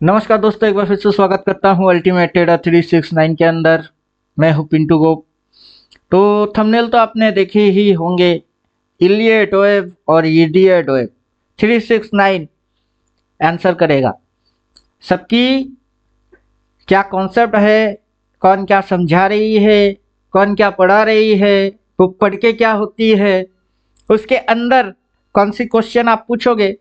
नमस्कार दोस्तों, एक बार फिर से स्वागत करता हूँ अल्टीमेट ट्रेडर 369 के अंदर। मैं हूँ पिंटू गोप। तो थंबनेल तो आपने देखे ही होंगे, इलियट वेव और इडियट वेव 369 आंसर करेगा। सबकी क्या कॉन्सेप्ट है, कौन क्या समझा रही है, कौन क्या पढ़ा रही है, वो पढ़ के क्या होती है, उसके अंदर कौन सी क्वेश्चन आप पूछोगे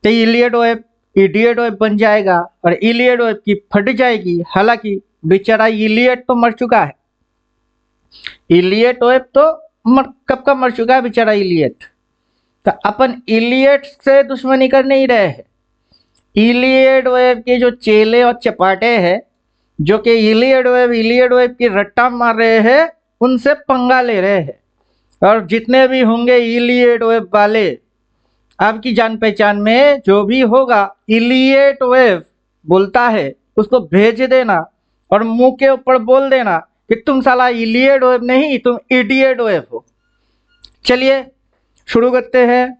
तो इलियट वेव इडियट वेव बन जाएगा और इलियट वेव की फट जाएगी। हालांकि बेचारा इलियट तो मर चुका है, इलियट वेव तो कब का मर चुका है बेचारा इलियट। तो अपन इलियट से दुश्मनी कर नहीं रहे हैं, इलियट वेव के जो चेले और चपाटे हैं जो कि इलियट वेव की रट्टा मार रहे हैं, उनसे पंगा ले रहे हैं। और जितने भी होंगे इलियट वेव वाले, आपकी जान पहचान में जो भी होगा इलियट वेव बोलता है, उसको भेज देना और मुंह के ऊपर बोल देना कि तुम साला इलियट वेव नहीं, तुम इडियट वेव हो। चलिए शुरू करते हैं।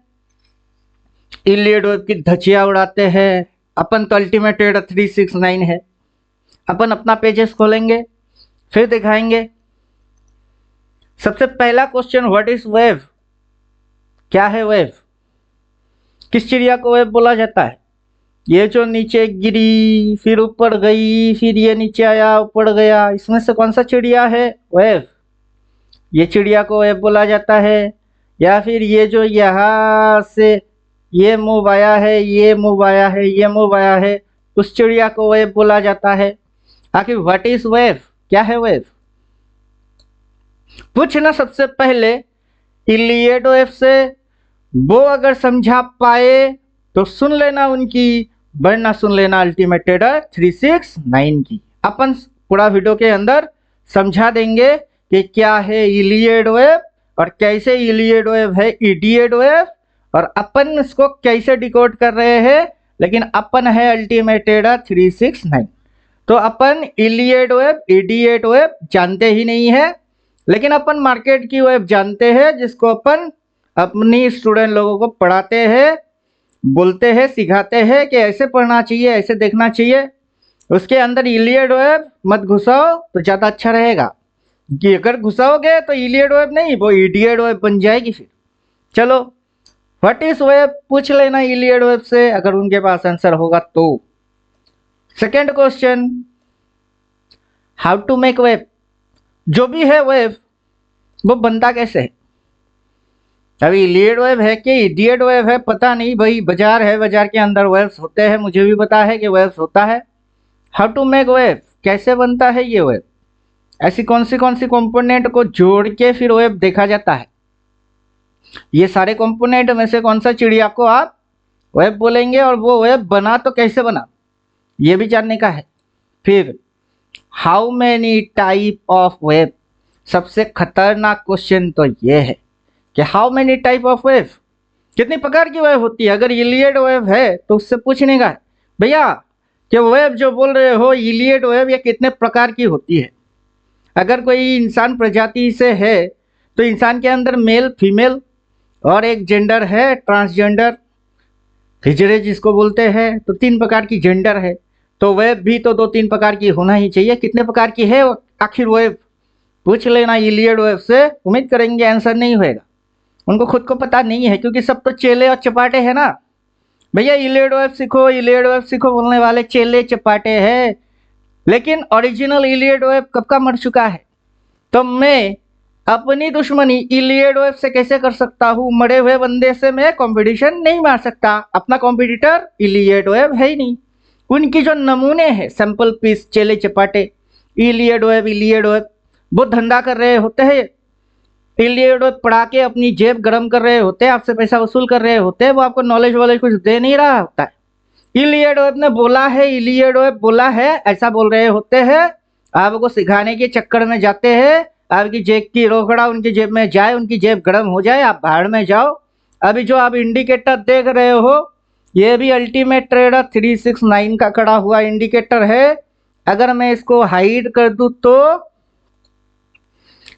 इलियट वेव की धचिया उड़ाते हैं। अपन तो अल्टीमेट ट्रेडर 369 है। अपन अपना पेजेस खोलेंगे, फिर दिखाएंगे। सबसे पहला क्वेश्चन, व्हाट इज वेव? क्या है वेव? किस चिड़िया को वेव बोला जाता है? ये जो नीचे गिरी, फिर ऊपर गई, फिर ये नीचे आया, ऊपर गया, इसमें से कौन सा चिड़िया है वेव? ये चिड़िया को वेव बोला जाता है। या फिर ये जो यहाँ से ये मूव आया है, ये मूव आया है, ये मूव आया है, उस चिड़िया को वेव बोला जाता है। आखिर व्हाट इज वेव? क्या है वेव? पूछना सबसे पहले इलियट वेव से। वो अगर समझा पाए तो सुन लेना उनकी, वरना सुन लेना अल्टीमेट ट्रेडर 369 की। अपन पूरा वीडियो के अंदर समझा देंगे कि क्या है इलियट वेव और कैसे इलियट वेव है इडियट वेव, और अपन इसको कैसे डिकोड कर रहे हैं। लेकिन अपन है अल्टीमेट ट्रेडर 369, तो अपन इलियट वेव इडियट वेव जानते ही नहीं है। लेकिन अपन मार्केट की वेव जानते हैं, जिसको अपन अपनी स्टूडेंट लोगों को पढ़ाते हैं, बोलते हैं, सिखाते हैं कि ऐसे पढ़ना चाहिए, ऐसे देखना चाहिए। उसके अंदर इलियट वेव मत घुसाओ तो ज़्यादा अच्छा रहेगा, कि अगर घुसाओगे तो इलियट वेव नहीं, वो इडियट वेव बन जाएगी। फिर चलो व्हाट इज वेव पूछ लेना इलियट वेव से, अगर उनके पास आंसर होगा तो। Second question, how to make wave? जो भी है वेव वो बनता कैसे है? अभी इलियट वेव है कि इडियट वेव है पता नहीं भाई। बाजार है, बाजार के अंदर वेव्स होते हैं, मुझे भी पता है कि वेव्स होता है। हाउ टू मेक वेव, कैसे बनता है ये वेव? ऐसी कौन सी कंपोनेंट को जोड़ के फिर वेव देखा जाता है? ये सारे कंपोनेंट में से कौन सा चिड़िया को आप वेव बोलेंगे, और वो वेव बना तो कैसे बना, ये भी जानने का है। फिर how many type of wave? सबसे खतरनाक क्वेश्चन तो ये है कि how many type of wave, कितनी प्रकार की वेव होती है? अगर इलियट वेव है तो उससे पूछने का है भैया कि वेव जो बोल रहे हो इलियट वेव, ये कितने प्रकार की होती है। अगर कोई इंसान प्रजाति से है तो इंसान के अंदर मेल फीमेल और एक जेंडर है ट्रांसजेंडर, हिजड़े जिसको बोलते हैं, तो 3 प्रकार की जेंडर है। तो वेव भी तो 2-3 प्रकार की होना ही चाहिए। कितने प्रकार की है आखिर वेव? पूछ लेना इलियट वेव से। उम्मीद करेंगे आंसर नहीं होएगा, उनको खुद को पता नहीं है, क्योंकि सब तो चेले और चपाटे हैं ना। भैया इलियट वेव सीखो, इलियट वेव सीखो बोलने वाले चेले चपाटे हैं, लेकिन ओरिजिनल इलियट वेव कब का मर चुका है। तो मैं अपनी दुश्मनी इलियट वेव से कैसे कर सकता हूँ? मरे हुए बंदे से मैं कंपटीशन नहीं मार सकता, अपना कॉम्पिटिटर इलियट वेव है ही नहीं। उनकी जो नमूने हैं सैंपल पीस चेले चपाटे, इलियट वेव वो धंधा कर रहे होते हैं, इलियट वेव पढ़ा के अपनी जेब गरम कर रहे होते हैं, आपसे पैसा वसूल कर रहे होते हैं, वो आपको नॉलेज वॉलेज कुछ दे नहीं रहा होता है। इलियट वेव ने बोला है, इलियट वेव बोला है, ऐसा बोल रहे होते हैं, आपको सिखाने के चक्कर में जाते हैं। आपकी जेब की रोकड़ा उनकी जेब में जाए, उनकी जेब गर्म हो जाए, आप भाड़ में जाओ। अभी जो आप इंडिकेटर देख रहे हो, ये भी अल्टीमेट ट्रेडर 369 का खड़ा हुआ इंडिकेटर है। अगर मैं इसको हाइड कर दूं तो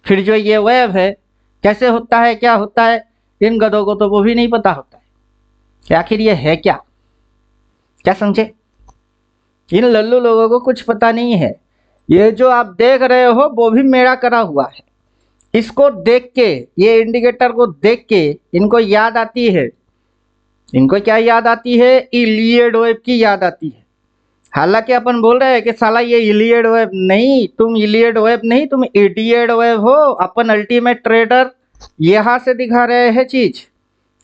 फिर जो ये वेव है कैसे होता है, क्या होता है, इन गधों को तो वो भी नहीं पता होता है कि आखिर ये है क्या। क्या समझे? इन लल्लू लोगों को कुछ पता नहीं है। ये जो आप देख रहे हो वो भी मेरा करा हुआ है। इसको देख के, ये इंडिकेटर को देख के इनको याद आती है, इनको क्या याद आती है? इलियड वेव की याद आती है। हालांकि अपन बोल रहे हैं कि साला ये इलियड वेव नहीं, तुम इलियड वेव नहीं, तुम इडियड वेव हो। अपन अल्टीमेट ट्रेडर यहाँ से दिखा रहे हैं चीज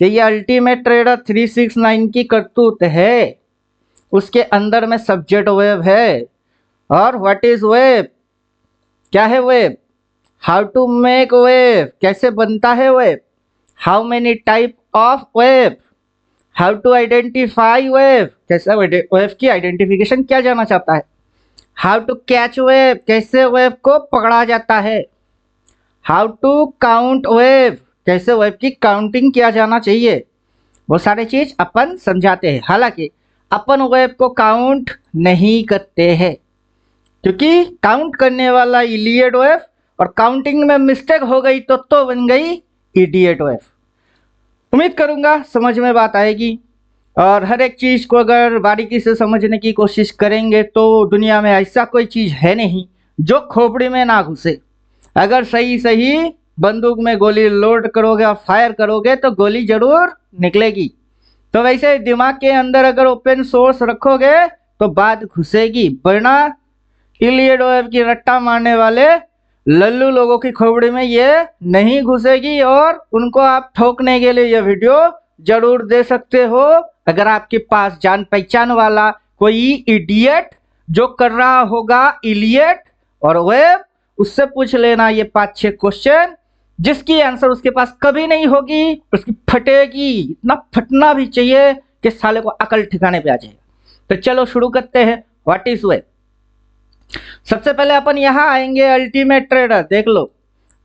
कि ये अल्टीमेट ट्रेडर 369 की करतूत है। उसके अंदर में सब्जेक्ट वेव है। और व्हाट इज वेव? क्या है wave? How to make wave, कैसे बनता है wave, how many type of wave, how to identify wave, कैसे वेव की आइडेंटिफिकेशन किया जाना चाहता है, हाउ टू कैच वेव, कैसे वेव को पकड़ा जाता है, हाउ टू काउंट वेव, कैसे वेव की काउंटिंग किया जाना चाहिए, वो सारे चीज अपन समझाते हैं। हालांकि अपन वेव को काउंट नहीं करते हैं, क्योंकि काउंट करने वाला इलियड वेव और काउंटिंग में मिस्टेक हो गई तो बन गई इडियट वेव। उम्मीद करूंगा समझ में बात आएगी। और हर एक चीज को अगर बारीकी से समझने की कोशिश करेंगे तो दुनिया में ऐसा कोई चीज है नहीं जो खोपड़ी में ना घुसे। अगर सही सही बंदूक में गोली लोड करोगे और फायर करोगे तो गोली जरूर निकलेगी। तो वैसे दिमाग के अंदर अगर ओपन सोर्स रखोगे तो बात घुसेगी, वरना इलियड वेव की रट्टा मारने वाले लल्लू लोगों की खोपड़ी में ये नहीं घुसेगी। और उनको आप ठोकने के लिए ये वीडियो जरूर दे सकते हो। अगर आपके पास जान पहचान वाला कोई इडियट जो कर रहा होगा इलियट और वेव, उससे पूछ लेना ये 5-6 क्वेश्चन, जिसकी आंसर उसके पास कभी नहीं होगी, उसकी फटेगी। इतना फटना भी चाहिए कि साले को अकल ठिकाने पे आ जाए। तो चलो शुरू करते हैं। What is wave? सबसे पहले अपन यहाँ आएंगे अल्टीमेट ट्रेडर। देख लो,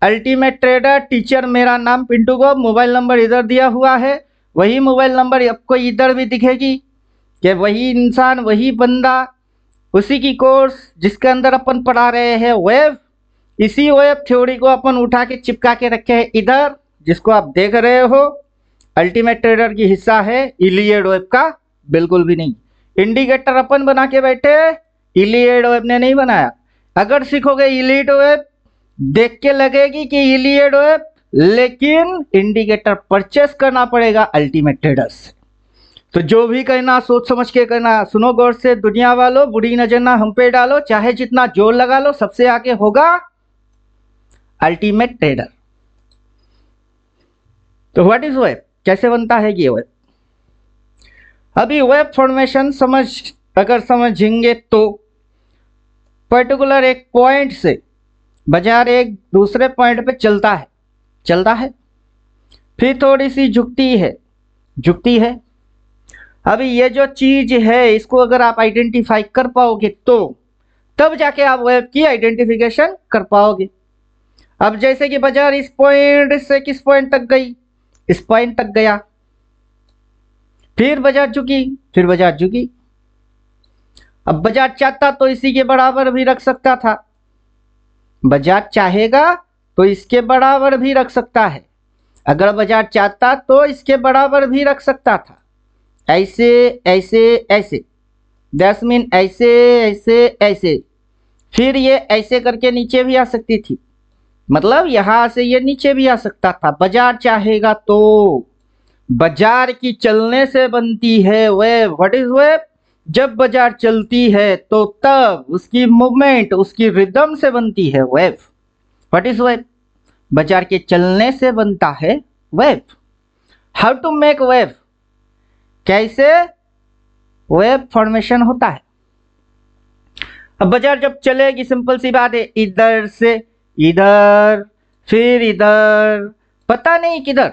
अल्टीमेट ट्रेडर टीचर, मेरा नाम पिंटू को, मोबाइल नंबर इधर दिया हुआ है। वही मोबाइल नंबर आपको इधर भी दिखेगी कि वही इंसान, वही बंदा, उसी की कोर्स जिसके अंदर अपन पढ़ा रहे हैं वेव। इसी वेव थ्योरी को अपन उठा के चिपका के रखे हैं इधर, जिसको आप देख रहे हो। अल्टीमेट ट्रेडर की हिस्सा है, इलियड वेव का बिल्कुल भी नहीं। इंडिकेटर अपन बना के बैठे, इलियड वेव ने नहीं बनाया। अगर सीखोगे इलियड वेव, देख के लगेगी कि इलियड वेव, लेकिन इंडिकेटर परचेस करना पड़ेगा अल्टीमेट ट्रेडर से। तो जो भी करना सोच समझ के करना। सुनो गौर से दुनिया वालों, बुरी नजर ना हम पे डालो, चाहे जितना जोर लगा लो, सबसे आगे होगा अल्टीमेट ट्रेडर। तो व्हाट इज वेव, कैसे बनता है ये वेव? अभी वेव फॉर्मेशन अगर समझेंगे तो पर्टिकुलर एक पॉइंट से बाजार एक दूसरे पॉइंट पे चलता है, फिर थोड़ी सी झुकती है। अभी ये जो चीज है, इसको अगर आप आइडेंटिफाई कर पाओगे तो तब जाके आप वेव की आइडेंटिफिकेशन कर पाओगे। अब जैसे कि बाजार इस पॉइंट से किस पॉइंट तक गई, इस पॉइंट तक गया, फिर बाजार झुकी। अब बाजार चाहता तो इसी के बराबर भी रख सकता था, बाजार चाहेगा तो इसके बराबर भी रख सकता है। अगर बाजार चाहता तो इसके बराबर भी रख सकता था। ऐसे दैट्स मीन ऐसे, फिर ये ऐसे करके नीचे भी आ सकती थी, मतलब यहां से ये नीचे भी आ सकता था। बाजार चाहेगा तो। बाजार की चलने से बनती है वेव। What is wave? जब बाजार चलती है तो तब उसकी मूवमेंट, उसकी रिदम से बनती है वेव। What is wave? बाजार के चलने से बनता है wave. How to make wave, कैसे वेव फॉर्मेशन होता है? अब बाजार जब चलेगी, सिंपल सी बात है, इधर से इधर, फिर इधर, पता नहीं किधर,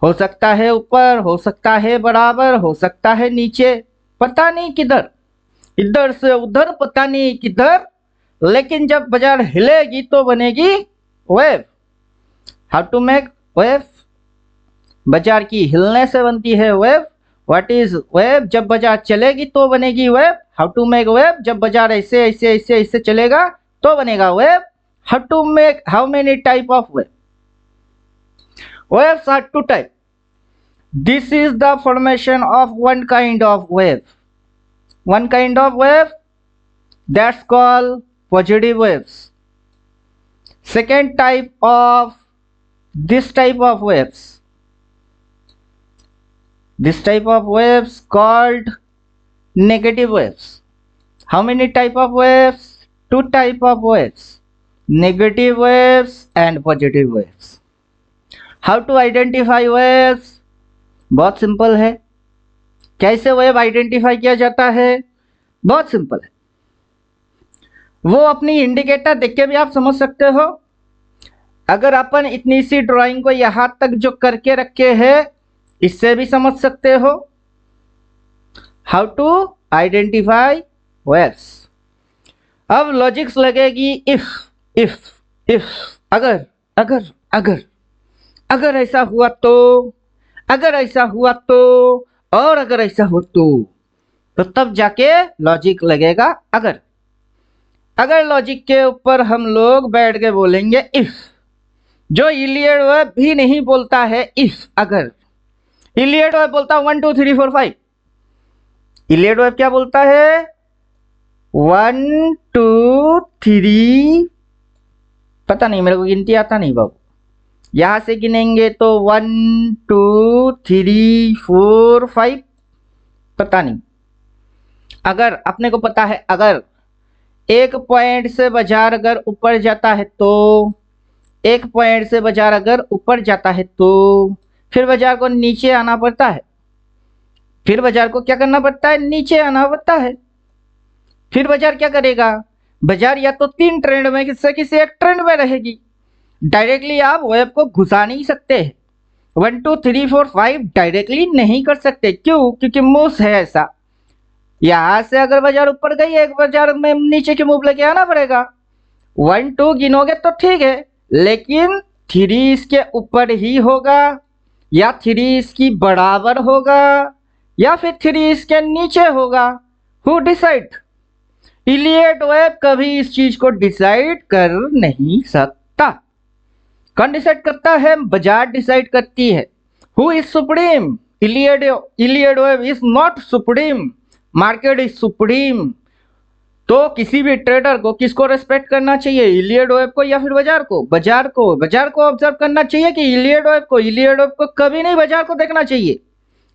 हो सकता है ऊपर, हो सकता है बराबर, हो सकता है नीचे, पता नहीं किधर, इधर से उधर, पता नहीं किधर, लेकिन जब बाजार हिलेगी तो बनेगी wave. How to make wave? बाजार की हिलने से बनती है वेव। What is wave? जब बाजार चलेगी तो बनेगी wave. How to make wave? जब बाजार ऐसे चलेगा तो बनेगा wave. How many type of wave? Waves are two types. This is the formation of one kind of wave. one kind of wave, that's called positive waves. Second type of this type of waves called negative waves. How many type of waves? Two type of waves, negative waves and positive waves. How to identify waves? बहुत simple है। कैसे wave identify किया जाता है? बहुत simple है। वो अपनी इंडिकेटर देख के भी आप समझ सकते हो। अगर अपन इतनी सी ड्राइंग को यहां तक जो करके रखे हैं, इससे भी समझ सकते हो। How to identify waves. अब लॉजिक्स लगेगी इफ अगर अगर अगर अगर ऐसा हुआ तो, अगर ऐसा हुआ तो, और अगर ऐसा हो तो तब जाके लॉजिक लगेगा अगर। अगर लॉजिक के ऊपर हम लोग बैठ के बोलेंगे इफ, जो इलियड वेव भी नहीं बोलता है इफ अगर। इलियड वेव बोलता है 1 2 3 4 5। इलियड वेव क्या बोलता है? 1 2 3, पता नहीं, मेरे को गिनती आता नहीं बाबू। यहां से गिनेंगे तो 1 2 3 4 5, पता नहीं। अगर अपने को पता है, अगर एक पॉइंट से बाजार अगर ऊपर जाता है तो, एक पॉइंट से बाजार अगर ऊपर जाता है तो फिर बाजार को नीचे आना पड़ता है। फिर बाजार को क्या करना पड़ता है? नीचे आना पड़ता है। फिर बाजार क्या करेगा? बाजार या तो तीन ट्रेंड में से किसी एक ट्रेंड में रहेगी। डायरेक्टली आप वेब को घुसा नहीं सकते। 1 2 3 4 5 डायरेक्टली नहीं कर सकते। क्यों? क्योंकि मूव है ऐसा। यहां से अगर बाजार ऊपर गई, एक बाजार में नीचे की मूव लेके आना पड़ेगा। 1 2 गिनोगे तो ठीक है, लेकिन 3 इसके ऊपर ही होगा, या 3 इसकी बराबर होगा, या फिर 3 इसके नीचे होगा। Who decide? इलियड वेव कभी इस चीज को डिसाइड कर नहीं सकता। कौन डिसाइड करता है? बाजार डिसाइड करती है। Who is supreme? Iliad wave is not supreme, market is supreme. तो किसी भी ट्रेडर को किसको रेस्पेक्ट करना चाहिए? इलियड वेव को या फिर बाजार को? बाजार को। बाजार को ऑब्जर्व करना चाहिए कि इलियड वेव को? इलियड वेव को कभी नहीं बाजार को देखना चाहिए।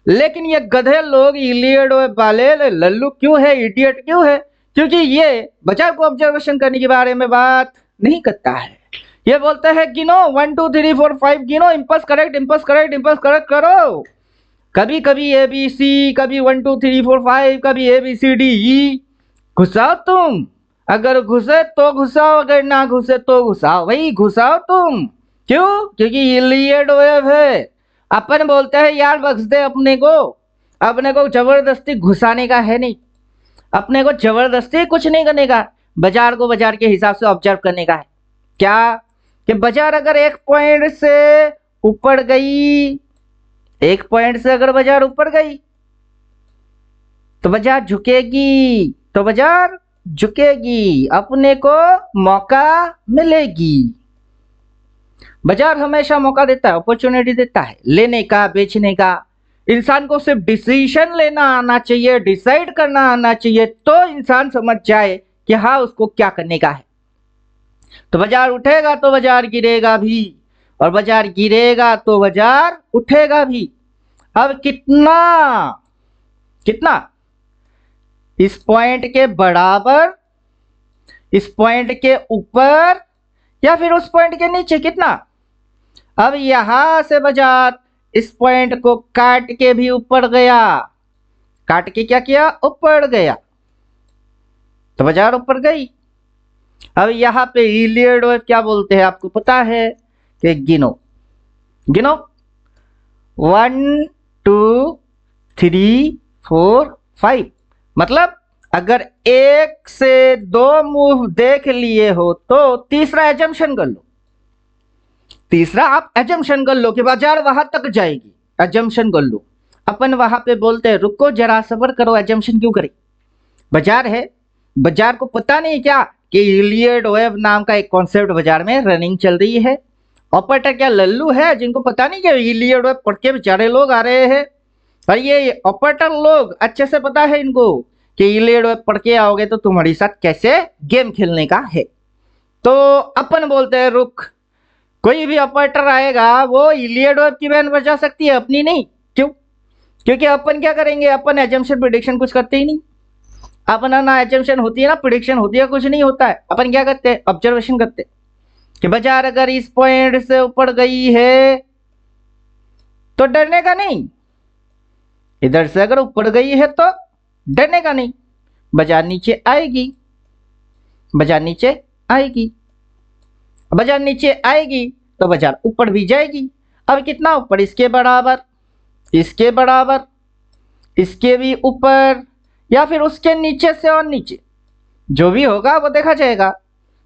लेकिन ये गधे लोग इलियड वेव वाले लल्लू क्यों है, इडियट क्यों है? क्योंकि ये बाजार को ऑब्जर्वेशन करने के बारे में बात नहीं करता है। ये बोलते हैं गिनो 1 2 3 4 5 गिनो, impulse correct, impulse correct, impulse correct करो। कभी कभी ABC, कभी 1 2 3 4 5, कभी ABCDE घुसाओ तुम। अगर घुसे तो घुसाओ, अगर ना घुसे तो घुसाओ। भाई घुसाओ तुम। क्यों? क्योंकि इलियड वेव है। अपन बोलते हैं यार बख्श दे अपने को जबरदस्ती घुसाने का है नहीं। अपने को जबरदस्ती कुछ नहीं करने का। बाजार को बाजार के हिसाब से ऑब्जर्व करने का है। क्या? कि बाजार अगर एक पॉइंट से ऊपर गई, एक पॉइंट से अगर बाजार ऊपर गई तो बाजार झुकेगी, तो बाजार झुकेगी, अपने को मौका मिलेगी। बाजार हमेशा मौका देता है, अपॉर्चुनिटी देता है लेने का, बेचने का। इंसान को सिर्फ डिसीजन लेना आना चाहिए, डिसाइड करना आना चाहिए, तो इंसान समझ जाए कि हाँ उसको क्या करने का है। तो बाजार उठेगा तो बाजार गिरेगा भी, और बाजार गिरेगा तो बाजार उठेगा भी। अब कितना कितना? इस पॉइंट के बराबर, इस पॉइंट के ऊपर, या फिर उस पॉइंट के नीचे? कितना? अब यहां से बाजार इस पॉइंट को काट के भी ऊपर गया। काट के क्या किया? ऊपर गया, तो बाजार ऊपर गई। अब यहां पे इलियड वेव क्या बोलते हैं आपको पता है? कि गिनो 1 2 3 4 5। मतलब अगर एक से दो मूव देख लिए हो तो तीसरा एजम्पशन कर लो। तीसरा आप एजम्पशन कर लो कि बाजार वहां तक जाएगी। एजम्पशन कर लो। अपन वहां पे बोलते हैं रुको जरा सब्र करो। एजम्पशन क्यों करें? बाजार है, बाजार को पता नहीं क्या कि इलियड वेव नाम का एक कॉन्सेप्ट बाजार में रनिंग चल रही है। ऑपरेटर क्या लल्लू है जिनको पता नहीं कि इलियड वेव पढ़ के बेचारे लोग आ रहे हैं? और ये ऑपरेटर लोग अच्छे से पता है इनको कि इलियड वेव पढ़ के आओगे तो तुम्हारे साथ कैसे गेम खेलने का है। तो अपन बोलते हैं रुक, कोई भी ऑपरेटर आएगा वो इलियड वेव की बैंड बजा सकती है, अपनी नहीं। क्यों? क्योंकि अपन क्या करेंगे, अपन एजम्पशन प्रिडिक्शन कुछ करते ही नहीं। अपना ना एजम्पशन होती है ना प्रिडिक्शन होती है, कुछ नहीं होता है। अपन क्या करते हैं, ऑब्जर्वेशन करते हैं कि बाजार अगर इस पॉइंट से ऊपर गई है तो डरने का नहीं, इधर से अगर ऊपर गई है तो डरने का नहीं, बाजार नीचे आएगी, बाजार नीचे आएगी, बाजार नीचे आएगी तो बाजार ऊपर भी जाएगी। अब कितना ऊपर, इसके बराबर, इसके बराबर, इसके भी ऊपर, या फिर उसके नीचे से और नीचे, जो भी होगा वो देखा जाएगा।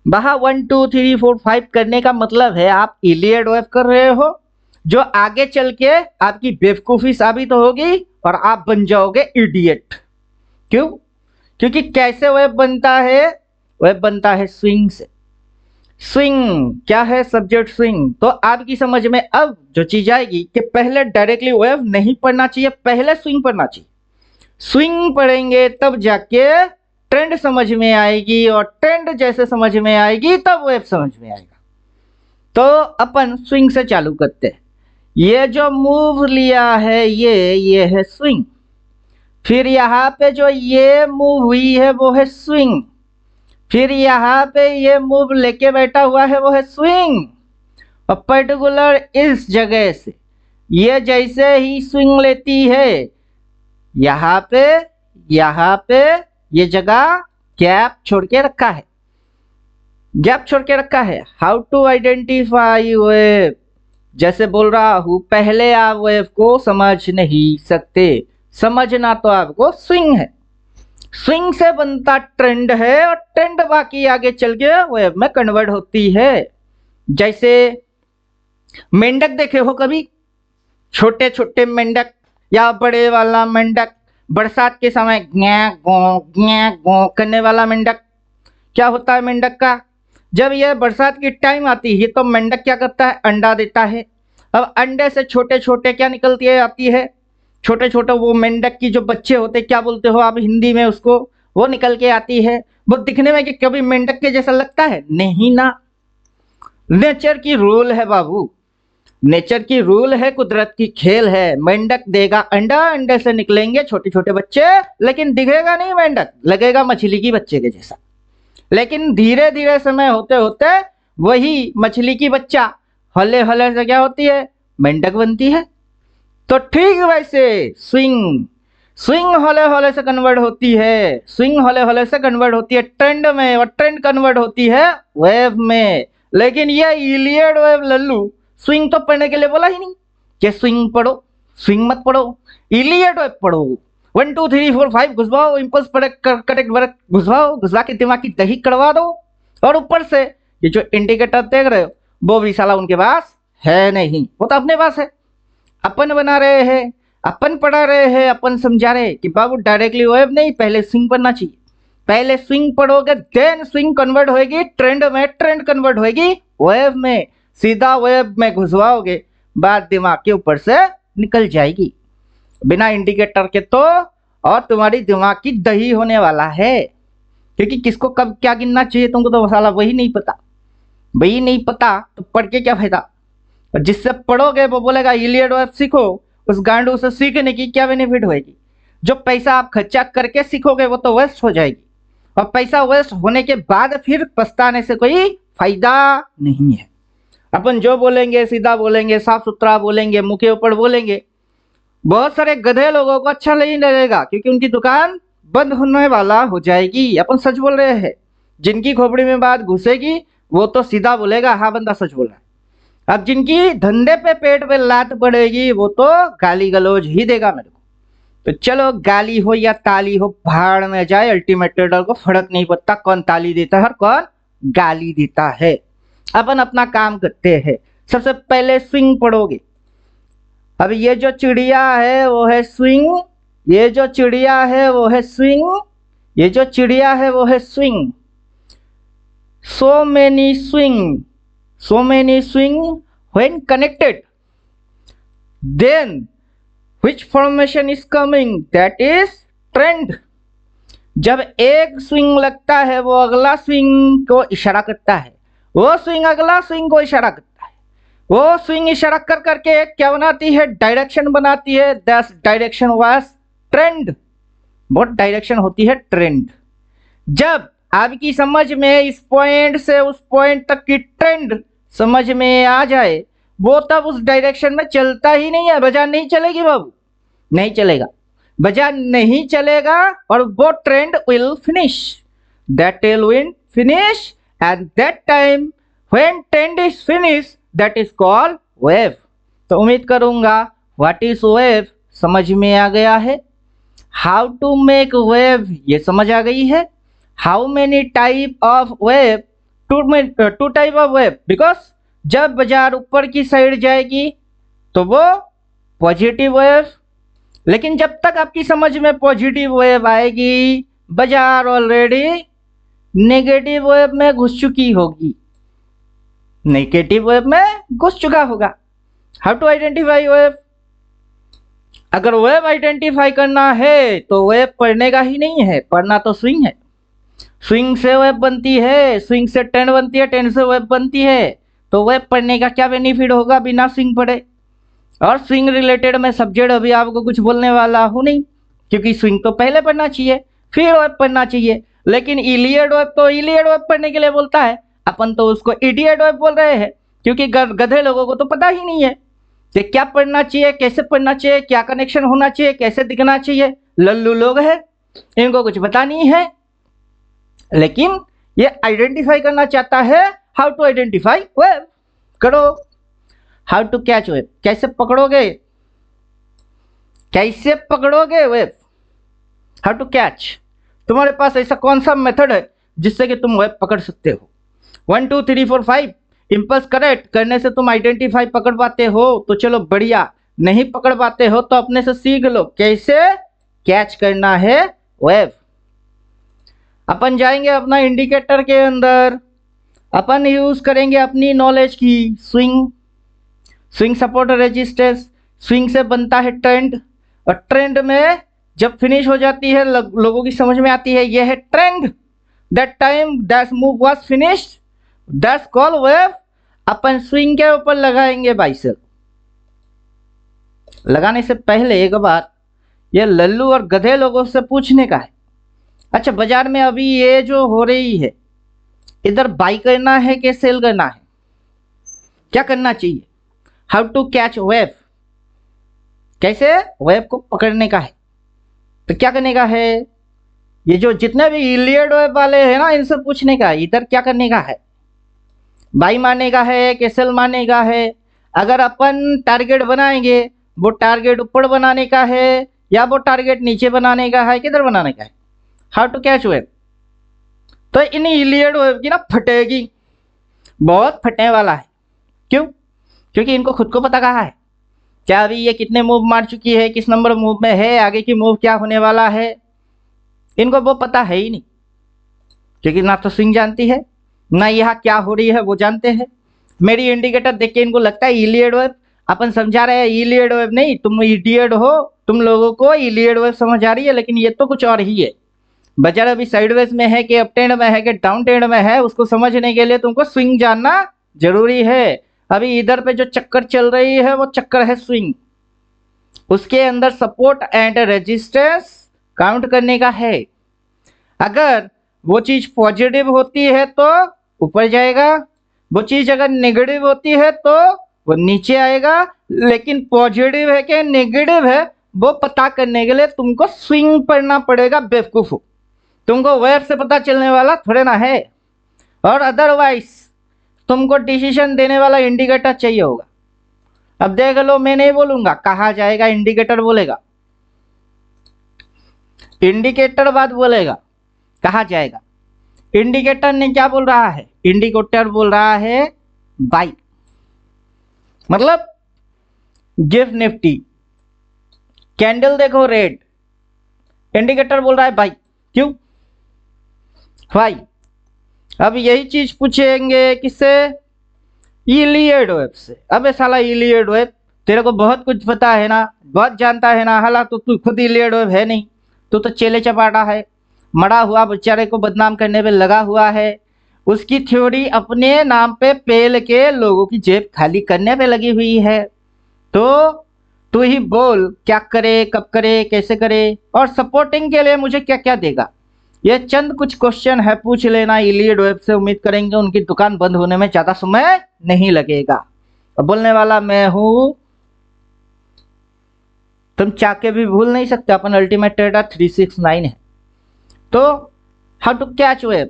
वहां 1 2 3 4 5 करने का मतलब है आप इलियड वेव कर रहे हो, जो आगे चल के आपकी बेवकूफी साबित होगी और आप बन जाओगे इडियट। क्यों? क्योंकि कैसे वेव बनता है, वेव बनता है स्विंग से। स्विंग क्या है, सब्जेक्ट स्विंग। तो आपकी समझ में अब जो चीज आएगी कि पहले डायरेक्टली वेव नहीं पढ़ना चाहिए, पहले स्विंग पढ़ना चाहिए। स्विंग पढ़ेंगे तब जाके ट्रेंड समझ में आएगी, और ट्रेंड जैसे समझ में आएगी तब वेव समझ में आएगा। तो अपन स्विंग से चालू करते हैं। ये जो मूव लिया है ये है स्विंग। फिर यहाँ पे जो ये मूव हुई है वो है स्विंग। फिर यहाँ पे ये मूव लेके बैठा हुआ है वो है स्विंग। और पर्टिकुलर इस जगह से ये जैसे ही स्विंग लेती है, यहाँ पे ये जगह गैप छोड़ के रखा है, गैप छोड़ के रखा है। हाउ टू आइडेंटिफाई वेव, जैसे बोल रहा हूं पहले आप वेव को समझ नहीं सकते, समझना तो आपको स्विंग है। स्विंग से बनता ट्रेंड है, और ट्रेंड बाकी आगे चल के वेव में कन्वर्ट होती है। जैसे मेंढक देखे हो कभी, छोटे छोटे मेंढक या बड़े वाला मेंढक, बरसात के समय ग्या गो करने वाला मेंढक। क्या होता है मेंढक का, जब यह बरसात की टाइम आती है तो मेंढक क्या करता है, अंडा देता है। अब अंडे से छोटे छोटे क्या निकलती है, आती है छोटे छोटे, वो मेंढक की जो बच्चे होते, क्या बोलते हो आप हिंदी में उसको, वो निकल के आती है। वो दिखने में कि कभी मेंढक के जैसा लगता है, नहीं ना। नेचर की रूल है बाबू, नेचर की रूल है, कुदरत की खेल है। मेंढक देगा अंडा, अंडे से निकलेंगे छोटे छोटे बच्चे, लेकिन दिखेगा नहीं मेंढक, लगेगा मछली की बच्चे के जैसा। लेकिन धीरे धीरे समय होते होते वही मछली की बच्चा हौले हौले से क्या होती है, मेंढक बनती है। तो ठीक वैसे स्विंग, स्विंग हौले हौले से कन्वर्ट होती है, स्विंग हौले हौले से कन्वर्ट होती है ट्रेंड में, और ट्रेंड कन्वर्ट होती है वेव में। लेकिन ये इलियड वेव लल्लू स्विंग तो पढ़ने के लिए बोला ही नहीं कि स्विंग पढ़ो, स्विंग मत पढ़ो, इलियड वेव पढ़ो। 1 2 3 4 5 घुसवाओ, इम्पल्स करेक्ट वर्क घुसवाओ, घुसवा के दिमाग की दही कड़वा दो। और ऊपर से ये जो इंडिकेटर देख रहे हो वो भी साला उनके पास है नहीं, वो तो अपने पास है। अपन बना रहे हैं, अपन पढ़ा रहे हैं, अपन समझा रहे हैं कि बाबू डायरेक्टली वेव नहीं, पहले स्विंग पढ़ना चाहिए। पहले स्विंग पढ़ोगे देन स्विंग कन्वर्ट होएगी ट्रेंड में, ट्रेंड कन्वर्ट होएगी वेव में। सीधा वेव में घुसवाओगे, बात दिमाग के ऊपर से निकल जाएगी बिना इंडिकेटर के तो, और तुम्हारी दिमाग की दही होने वाला है। क्योंकि किसको कब क्या गिनना चाहिए तुमको तो साला वही नहीं पता, वही नहीं पता तो पढ़ के क्या फायदा। और जिससे पढ़ोगे वो बोलेगा इलियड वेव सीखो, उस गांडू से सीखने की क्या बेनिफिट होएगी। जो पैसा आप खर्चा करके सीखोगे वो तो वेस्ट हो जाएगी, और पैसा वेस्ट होने के बाद फिर पछताने से कोई फायदा नहीं है। अपन जो बोलेंगे सीधा बोलेंगे, साफ सुथरा बोलेंगे, मुंह के ऊपर बोलेंगे, बहुत सारे गधे लोगों को अच्छा नहीं लगेगा, क्योंकि उनकी दुकान बंद होने वाला हो जाएगी। अपन सच बोल रहे हैं, जिनकी खोपड़ी में बात घुसेगी वो तो सीधा बोलेगा हाँ बंदा सच बोल रहा है। अब जिनकी धंधे पे पेट पे लात पड़ेगी वो तो गाली गलौज ही देगा मेरे को। तो चलो गाली हो या ताली हो भाड़ में जाए, अल्टीमेट ट्रेडर को फर्क नहीं पड़ता कौन ताली देता है और कौन गाली देता है। अपन अपना काम करते हैं। सबसे पहले स्विंग पढ़ोगे। अब ये जो चिड़िया है वो है स्विंग, ये जो चिड़िया है वो है स्विंग, ये जो चिड़िया है वो है swing. so many swing when connected, then which formation is coming, that is trend. जब एक स्विंग लगता है वो अगला स्विंग को इशारा करता है, वो स्विंग अगला स्विंग को इशारा करता है, वो स्विंग इशारा कर करके क्या बनाती है, डायरेक्शन बनाती है। That direction was trend. वो डायरेक्शन होती है ट्रेंड। जब आपकी समझ में इस पॉइंट से उस पॉइंट तक की ट्रेंड समझ में आ जाए, वो तब उस डायरेक्शन में चलता ही नहीं है। बाजार नहीं चलेगी बाबू, नहीं चलेगा, बाजार नहीं चलेगा, और वो trend will finish, that tail will finish, and that time when trend is finish that is called wave. तो उम्मीद करूंगा व्हाट इज वेव समझ में आ गया है। हाउ टू मेक वेव ये समझ आ गई है। How many type of wave, two type of wave, because जब बाजार ऊपर की साइड जाएगी तो वो पॉजिटिव वेव, लेकिन जब तक आपकी समझ में पॉजिटिव वेव आएगी बाजार ऑलरेडी नेगेटिव वेव में घुस चुकी होगी, नेगेटिव वेव में घुस चुका होगा। हाउ टू आइडेंटिफाई वेव, अगर वेव आइडेंटिफाई करना है तो वेव पढ़ने का ही नहीं है, पढ़ना तो स्विंग है। स्विंग से वेव बनती है, स्विंग से ट्रेंड बनती है, ट्रेंड से वेव बनती है। तो वेव पढ़ने का क्या बेनिफिट होगा बिना स्विंग पढ़े। और स्विंग रिलेटेड मैं सब्जेक्ट अभी आपको कुछ बोलने वाला हूं नहीं, क्योंकि स्विंग तो पहले पढ़ना चाहिए फिर वेव पढ़ना चाहिए। लेकिन इलियड वेव तो इलियड वेव पढ़ने के लिए बोलता है, अपन तो उसको इडियट वेव बोल रहे हैं, क्योंकि गधे लोगों को तो पता ही नहीं है कि क्या पढ़ना चाहिए, कैसे पढ़ना चाहिए, क्या कनेक्शन होना चाहिए, कैसे दिखना चाहिए। लल्लू लोग हैं, इनको कुछ पता नहीं है। लेकिन ये आइडेंटिफाई करना चाहता है। हाउ टू आइडेंटिफाई वेव करो। हाउ टू कैच वेव, कैसे पकड़ोगे, कैसे पकड़ोगे वेव। हाउ टू कैच, तुम्हारे पास ऐसा कौन सा मेथड है जिससे कि तुम वेव पकड़ सकते हो। 1 2 3 4 5 इंपल्स करेक्ट करने से तुम आइडेंटिफाई पकड़ पाते हो तो चलो बढ़िया, नहीं पकड़ पाते हो तो अपने से सीख लो कैसे कैच करना है वेव। अपन जाएंगे अपना इंडिकेटर के अंदर, अपन यूज करेंगे अपनी नॉलेज की swing, swing support resistance. Swing से बनता है ट्रेंड, और ट्रेंड में जब फिनिश हो जाती है लोगों की समझ में आती है ये है trend, that time that move was finished, that's called wave. Upon swing के ऊपर लगाएंगे बाइसेल। लगाने से पहले एक बार ये लल्लू और गधे लोगों से पूछने का है, अच्छा बाजार में अभी ये जो हो रही है इधर बाई करना है कि सेल करना है, क्या करना चाहिए। हाउ टू कैच वेव, कैसे वेव को पकड़ने का है। तो क्या करने का है, ये जो जितने भी इलियड वेव वाले हैं ना इनसे पूछने का है इधर क्या करने का है, बाई मारने का है कि सेल मारने का है। अगर अपन टारगेट बनाएंगे वो टारगेट ऊपर बनाने का है या वो टारगेट नीचे बनाने का है, किधर बनाने का है। हाउ टू कैच वेव, तो इन इलियड वेव की ना फटेगी, बहुत फटने वाला है। क्यों, क्योंकि इनको खुद को पता कहा है क्या अभी ये कितने मूव मार चुकी है, किस नंबर मूव में है, आगे की मूव क्या होने वाला है, इनको वो पता है ही नहीं। क्योंकि ना तो स्विंग जानती है ना यहाँ क्या हो रही है वो जानते हैं। मेरी इंडिकेटर देख के इनको लगता है इलियड वेव। अपन समझा रहे हैं इलियड वेव नहीं, तुम इडियट हो, तुम लोगों को इलियड वेव समझ आ रही है, लेकिन ये तो कुछ और ही है। बाजार अभी साइडवेज में है कि अप ट्रेंड में है कि डाउन ट्रेंड में है, उसको समझने के लिए तुमको स्विंग जानना जरूरी है। अभी इधर पे जो चक्कर चल रही है वो चक्कर है स्विंग, उसके अंदर सपोर्ट एंड रेजिस्टेंस काउंट करने का है। अगर वो चीज पॉजिटिव होती है तो ऊपर जाएगा, वो चीज अगर नेगेटिव होती है तो वो नीचे आएगा। लेकिन पॉजिटिव है कि नेगेटिव है वो पता करने के लिए तुमको स्विंग पढ़ना पड़ेगा। बेवकूफ, तुमको वेव से पता चलने वाला थोड़े ना है। और अदरवाइज तुमको डिसीजन देने वाला इंडिकेटर चाहिए होगा। अब देख लो, मैं नहीं बोलूंगा, कहा जाएगा, इंडिकेटर बोलेगा, इंडिकेटर बात बोलेगा, कहा जाएगा। इंडिकेटर ने क्या बोल रहा है, इंडिकेटर बोल रहा है बाई, मतलब गिव निफ्टी कैंडल देखो रेड, इंडिकेटर बोल रहा है बाई। क्यों भाई, अब यही चीज पूछेंगे किससे, इलियड वेव से। अबे साला इलियड वेव, तेरे को बहुत कुछ पता है ना, बहुत जानता है ना, हालांकि तू खुद इलियड वेव है नहीं, तू तो चेले चपाटा है। मरा हुआ बेचारे को बदनाम करने पे लगा हुआ है, उसकी थ्योरी अपने नाम पे पेल के लोगों की जेब खाली करने पे लगी हुई है। तो तू ही बोल क्या करे, कब करे, कैसे करे, और सपोर्टिंग के लिए मुझे क्या क्या देगा। ये चंद कुछ क्वेश्चन है, पूछ लेना इलियड वेब से। उम्मीद करेंगे उनकी दुकान बंद होने में ज्यादा समय नहीं लगेगा। अब बोलने वाला मैं हूं, तुम चाह के भी भूल नहीं सकते, अपन अल्टीमेट ट्रेडर 369 है। तो how to catch wave,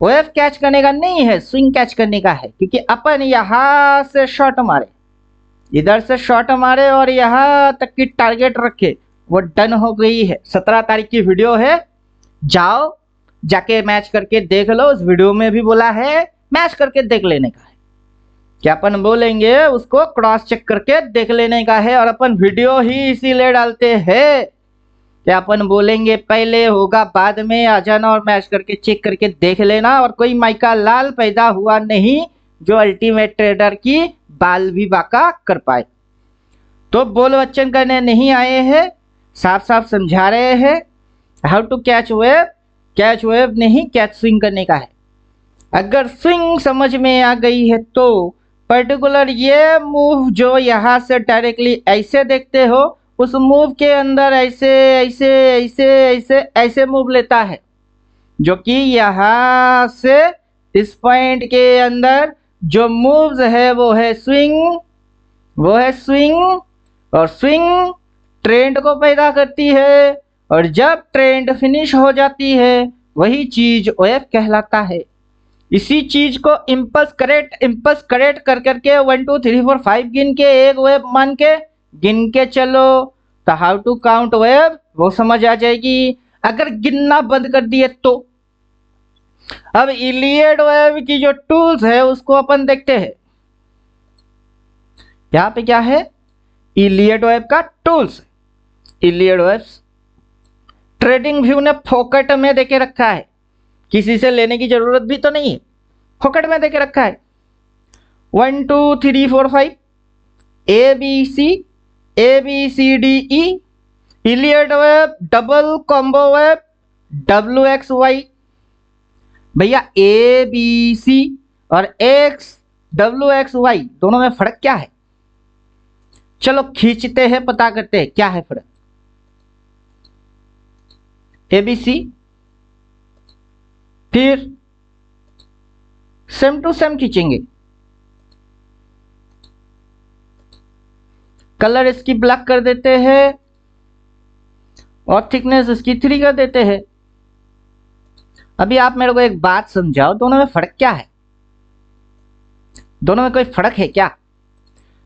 wave catch करने का नहीं है, स्विंग कैच करने का है। क्योंकि अपन यहां से शॉट मारे, इधर से शॉट मारे और यहां तक की टारगेट रखे, वो डन हो गई है। 17 तारीख की वीडियो है, जाओ जाके मैच करके देख लो। उस वीडियो में भी बोला है मैच करके देख लेने का है। क्या अपन बोलेंगे उसको क्रॉस चेक करके देख लेने का है। और अपन वीडियो ही इसीलिए डालते हैं कि अपन बोलेंगे पहले होगा बाद में, आ जाना और मैच करके चेक करके देख लेना। और कोई माइका लाल पैदा हुआ नहीं जो अल्टीमेट ट्रेडर की बाल भी बाका कर पाए। तो बोल वचन करने नहीं आए हैं, साफ साफ समझा रहे हैं how to catch wave. Catch wave नहीं, कैच स्विंग करने का है। अगर स्विंग समझ में आ गई है तो पर्टिकुलर ये मूव जो यहाँ से डायरेक्टली ऐसे देखते हो, उस मूव के अंदर ऐसे ऐसे ऐसे ऐसे ऐसे मूव लेता है, जो कि यहाँ से इस पॉइंट के अंदर जो मूव्स है वो है स्विंग, वो है स्विंग। और स्विंग ट्रेंड को पैदा करती है, और जब ट्रेंड फिनिश हो जाती है वही चीज वेव कहलाता है। इसी चीज को इम्पल्स करेक्ट कर करके 1 2 3 4 5 गिन के एक वेव मान के गिन के चलो, तो हाउ टू काउंट वेव वो समझ आ जाएगी। अगर गिनना बंद कर दिए तो अब इलियड वेव की जो टूल्स है उसको अपन देखते हैं। यहाँ पे क्या है, इलियड वेव का tools. Iliad waves trading view ने फोकट में देके रखा है, किसी से लेने की जरूरत भी तो नहीं है, फोकट में देके रखा है। 1 2 3 4 5 ABCD E, Iliad wave, double combo wave, WXY। भैया ABC और WXY दोनों में फर्क क्या है? चलो खींचते हैं, पता करते हैं क्या है फर्क। ABC, फिर सेम टू सेम खींचेंगे, कलर इसकी ब्लैक कर देते हैं और थिकनेस इसकी 3 कर देते हैं। अभी आप मेरे को एक बात समझाओ, दोनों में फर्क क्या है? दोनों में कोई फर्क है क्या?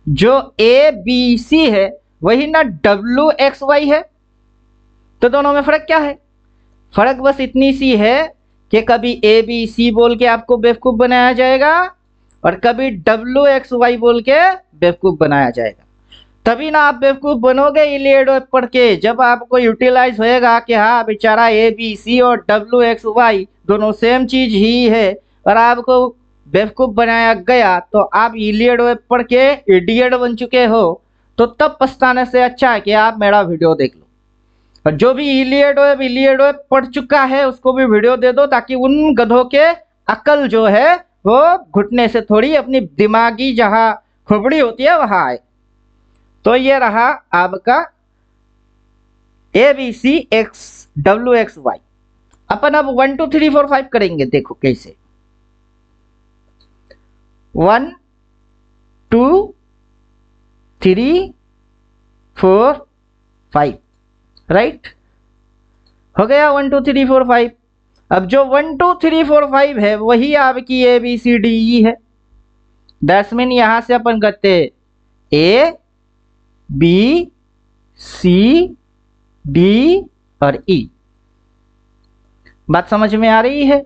जो ABC है वही ना WXY है, तो दोनों में फर्क क्या है? फर्क बस इतनी सी है कि कभी ABC बोल के आपको बेवकूफ बनाया जाएगा और कभी WXY बोल के बेवकूफ बनाया जाएगा। तभी ना आप बेवकूफ बनोगे इलियड वेव पढ़ के, जब आपको यूटिलाइज होएगा कि हाँ बेचारा ABC और WXY दोनों सेम चीज ही है और आपको बेवकूफ बनाया गया, तो आप इलियड वेव पढ़ के इडियट बन चुके हो। तो तब पछताने से अच्छा है कि आप मेरा वीडियो देख लो। और जो भी इलियड वेव पढ़ चुका है उसको भी वीडियो दे दो, ताकि उन गधों के अकल जो है वो घुटने से थोड़ी अपनी दिमागी जहां खोपड़ी होती है वहां आए। तो ये रहा आपका ABCWXY। अपन अब 1 2 3 4 5 करेंगे, देखो कैसे। 1 2 3 4 5, राइट हो गया 1 2 3 4 5। अब जो 1 2 3 4 5 है वही आपकी ABCDE है। दैट्स मीन यहां से अपन करते A B C D और E। बात समझ में आ रही है?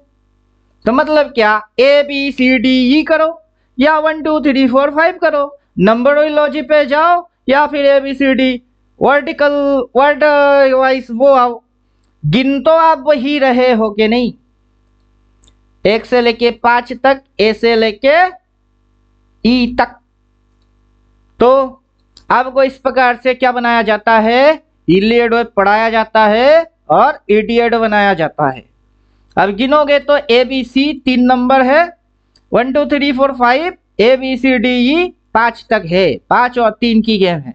तो मतलब क्या, ABCDE करो या 1 2 3 4 5 करो, नंबरोलॉजी पे जाओ या फिर ABCD वर्टिकल वर्ड वाइज वो आओ, गिन तो आप वही रहे हो कि नहीं। 1 से लेके 5 तक, A से लेके E तक। तो आपको इस प्रकार से क्या बनाया जाता है, इलियड वेव पढ़ाया जाता है और इडियट बनाया जाता है। अब गिनोगे तो ABC 3 नंबर है, 1 2 3 4 5 ABCDE 5 तक है, 5 और 3 की गेम है।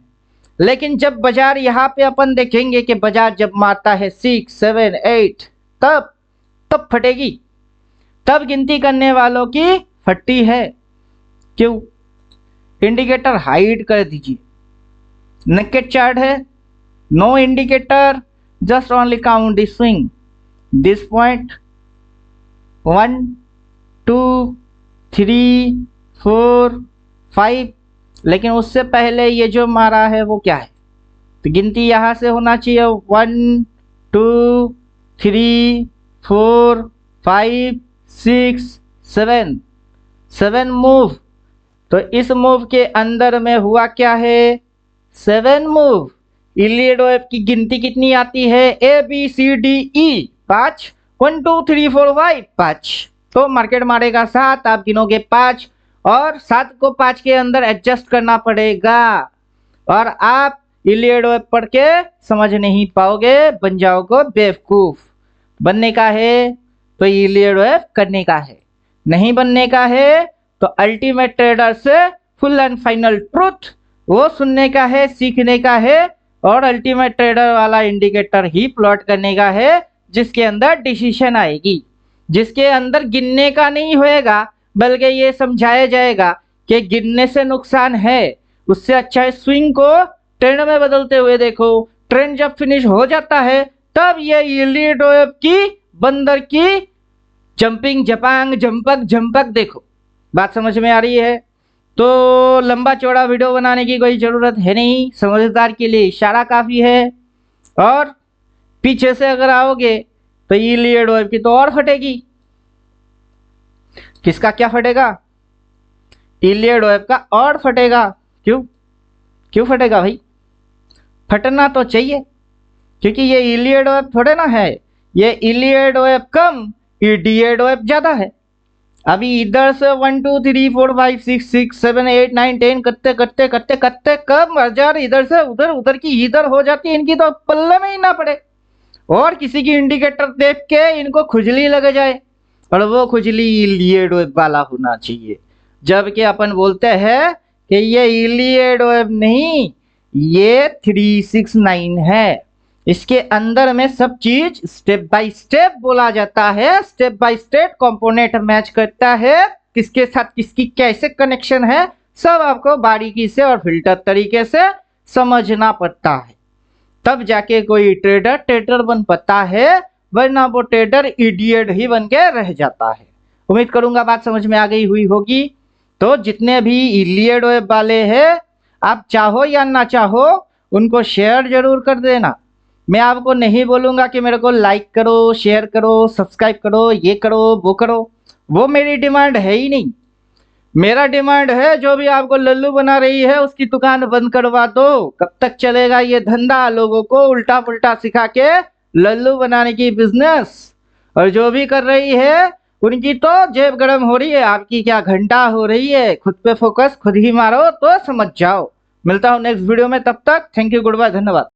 लेकिन जब बाजार यहाँ पे अपन देखेंगे कि बाजार जब मारता है 6 7 8 तब फटेगी, तब गिनती करने वालों की फटती है। क्यों? इंडिकेटर हाइड कर दीजिए, नेकेड चार्ट है, no indicator, just only count the swing, this point 1 2 3 4 5। लेकिन उससे पहले ये जो मारा है वो क्या है, तो गिनती यहां से होना चाहिए 1 2 3 4 5 6 7 मूव। तो इस मूव के अंदर में हुआ क्या है, 7 मूव। इलियड वेव की गिनती कितनी आती है, ABCDE 5, 1 2 3 4 5 5। तो मार्केट मारेगा 7, आप गिनोगे 5 और 7 को 5 के अंदर एडजस्ट करना पड़ेगा। और आप इलियड वेव पढ़ के समझ नहीं पाओगे, बन जाओगे बेवकूफ। बनने का है तो इलियड वेव करने का है, नहीं बनने का है तो अल्टीमेट ट्रेडर से फुल एंड फाइनल ट्रूथ वो सुनने का है, सीखने का है और अल्टीमेट ट्रेडर वाला इंडिकेटर ही प्लॉट करने का है, जिसके अंदर डिसीजन आएगी, जिसके अंदर गिनने का नहीं होएगा, बल्कि ये समझाया जाएगा कि गिनने से नुकसान है, उससे अच्छा है स्विंग को ट्रेंड में बदलते हुए देखो। ट्रेंड जब फिनिश हो जाता है तब ये इलियड वेव की बंदर की जंपिंग जपांग जंपक जंपक देखो। बात समझ में आ रही है? तो लंबा चौड़ा वीडियो बनाने की कोई ज़रूरत है नहीं, समझदार के लिए इशारा काफ़ी है। और पीछे से अगर आओगे तो इलियड वेव की तो और फटेगी। किसका क्या फटेगा? इलियड वेव का और फटेगा। क्यों फटेगा भाई? फटना तो चाहिए, क्योंकि ये इलियड वेव थोड़े ना है, ये इलियड वेव कम इडियड वेव ज्यादा है। अभी इधर से 1 2 3 4 5 6 6 7 8 9 10 करते कब बाजार इधर से उधर उधर की इधर हो जाती है, इनकी तो पल्ले में ही ना पड़े और किसी की इंडिकेटर देख के इनको खुजली लग जाए, और वो खुजली इलियड वेव वाला होना चाहिए। जबकि अपन बोलते हैं कि ये इलियड वेव नहीं, ये 369 है। इसके अंदर में सब चीज स्टेप बाय स्टेप बोला जाता है, step by step component match करता है, किसके साथ किसकी कैसे कनेक्शन है, सब आपको बारीकी से और फिल्टर तरीके से समझना पड़ता है, तब जाके कोई ट्रेडर बन पाता है, वरना वो ट्रेडर इडियट ही बन के रह जाता है। उम्मीद करूंगा बात समझ में आ गई हुई होगी। तो जितने भी इलियड वेव वाले हैं, आप चाहो या ना चाहो उनको शेयर जरूर कर देना। मैं आपको नहीं बोलूंगा कि मेरे को लाइक करो, शेयर करो, सब्सक्राइब करो, ये करो वो करो, वो मेरी डिमांड है ही नहीं। मेरा डिमांड है जो भी आपको लल्लू बना रही है उसकी दुकान बंद करवा दो। कब तक चलेगा ये धंधा, लोगों को उल्टा पुल्टा सिखा के लल्लू बनाने की बिजनेस। और जो भी कर रही है उनकी तो जेब गरम हो रही है, आपकी क्या घंटा हो रही है। खुद पे फोकस खुद ही मारो तो समझ जाओ। मिलता हूँ नेक्स्ट वीडियो में, तब तक थैंक यू, गुड बाय, धन्यवाद।